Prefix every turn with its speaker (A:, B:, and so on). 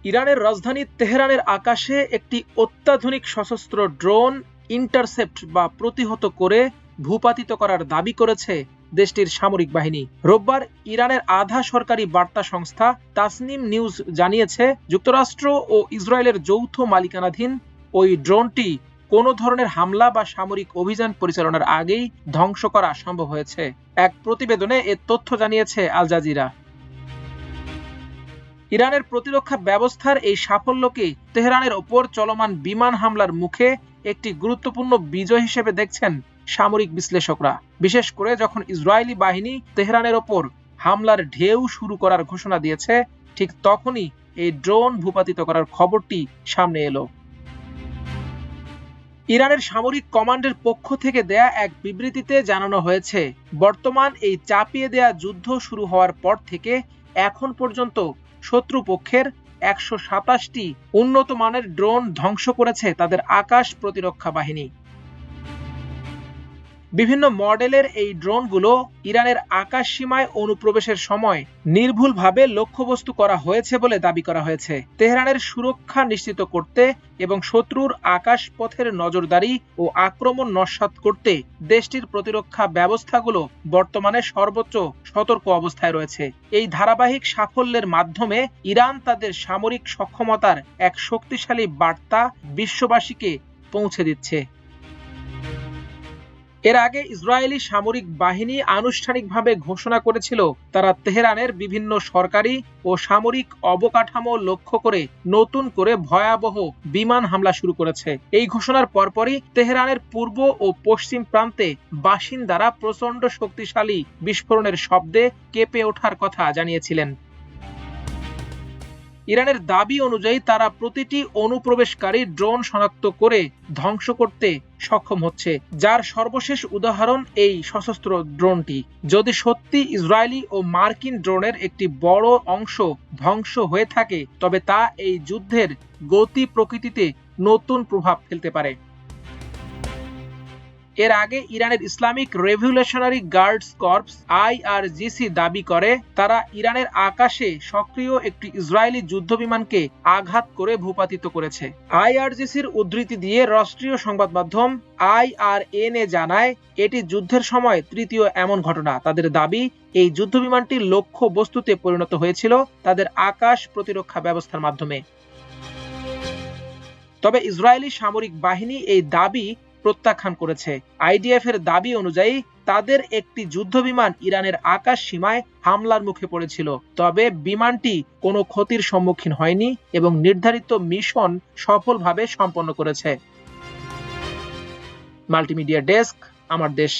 A: ইরানের রাজধানী তেহরানের আকাশে একটি অত্যাধুনিক সশস্ত্র ড্রোন ইন্টারসেপ্ট বা প্রতিহত করে ভূপাতিত করার দাবি করেছে দেশটির সামরিক বাহিনী। রোববার ইরানের আধা সরকারি বার্তা সংস্থা তাসনিম নিউজ জানিয়েছে, যুক্তরাষ্ট্র ও ইসরায়েলের যৌথ মালিকানাধীন ওই ড্রোনটি কোনো ধরনের হামলা বা সামরিক অভিযান পরিচালনার আগেই ধ্বংস করা সম্ভব হয়েছে। এক প্রতিবেদনে এ তথ্য জানিয়েছে আল জাজিরা। ইরানের প্রতিরক্ষা ব্যবস্থার এই সাফল্যকে তেহরানের ওপর চলমান বিমান হামলার মুখে একটি গুরুত্বপূর্ণ বিজয় হিসেবে দেখছেন সামরিক বিশ্লেষকরা, বিশেষ করে যখন ইসরায়েলি বাহিনী তেহরানের ওপর হামলার ঢেউ শুরু করার ঘোষণা দিয়েছে, ঠিক তখনই এই ড্রোন ভূপাতিত করার খবরটি সামনে এলো। ইরানের সামরিক কমান্ডের পক্ষ থেকে দেয়া এক বিবৃতিতে জানানো হয়েছে, বর্তমান এই চাপিয়ে দেয়া যুদ্ধ শুরু হওয়ার পর থেকে এখন পর্যন্ত শত্রুপক্ষের ১২৭টি উন্নত মানের ড্রোন ধ্বংস করেছে তাদের আকাশ প্রতিরক্ষা বাহিনী। বিভিন্ন মডেলের এই ড্রোনগুলো ইরানের আকাশ সীমায় অনুপ্রবেশের সময় নির্ভুলভাবে লক্ষ্যবস্তু করা হয়েছে বলে দাবি করা হয়েছে। তেহরানের সুরক্ষা নিশ্চিত করতে এবং শত্রুর আকাশ পথের নজরদারি ও আক্রমণ নস্যাৎ করতে দেশটির প্রতিরক্ষা ব্যবস্থাগুলো বর্তমানে সর্বোচ্চ সতর্ক অবস্থায় রয়েছে। এই ধারাবাহিক সাফল্যের মাধ্যমে ইরান তাদের সামরিক সক্ষমতার এক শক্তিশালী বার্তা বিশ্ববাসীকে পৌঁছে দিচ্ছে। এর আগে ইসরায়েলি সামরিক বাহিনী আনুষ্ঠানিকভাবে ঘোষণা করেছিল, তারা তেহরানের বিভিন্ন সরকারি ও সামরিক অবকাঠামো লক্ষ্য করে নতুন করে ভয়াবহ বিমান হামলা শুরু করেছে। এই ঘোষণার পরপরই তেহরানের পূর্ব ও পশ্চিম প্রান্তে বাসিন্দারা প্রচণ্ড শক্তিশালী বিস্ফোরণের শব্দে কেঁপে ওঠার কথা জানিয়েছিলেন। ইরানের দাবি অনুযায়ী তারা প্রতিটি অনুপ্রবেশকারী ড্রোন শনাক্ত করে ধ্বংস করতে সক্ষম হচ্ছে, যার সর্বশেষ উদাহরণ এই সশস্ত্র ড্রোনটি। যদি সত্যি ইসরায়েলি ও মার্কিন ড্রোনের একটি বড় অংশ ধ্বংস হয়ে থাকে, তবে তা এই যুদ্ধের গতি প্রকৃতিতে নতুন প্রভাব ফেলতে পারে। এর আগে ইরানের Islamic revolutionary guards corps IRGC দাবি করে, তারা ইরানের আকাশে সক্রিয় একটি ইসরায়েলি যুদ্ধবিমানকে আঘাত করে ভূপাতিত করেছে। IRGCর উদ্ধৃতি দিয়ে রাষ্ট্রীয় সংবাদ মাধ্যম IRNA জানায়, এটি যুদ্ধের সময় তৃতীয় এমন ঘটনা। তাদের দাবি, এই যুদ্ধবিমানটি লক্ষ্য বস্তুতে পরিণত হয়েছিল তাদের আকাশ প্রতিরক্ষা ব্যবস্থার মাধ্যমে। তবে ইসরায়েলি সামরিক বাহিনী এই দাবি প্রত্যাখ্যান করেছে। IDF এর দাবি অনুযায়ী তাদের একটি যুদ্ধবিমান ইরানের আকাশ সীমায় হামলার মুখে পড়েছিল, তবে বিমানটি কোনো ক্ষতির সম্মুখীন হয়নি এবং নির্ধারিত মিশন সফলভাবে সম্পন্ন করেছে। মাল্টিমিডিয়া ডেস্ক, আমার দেশ।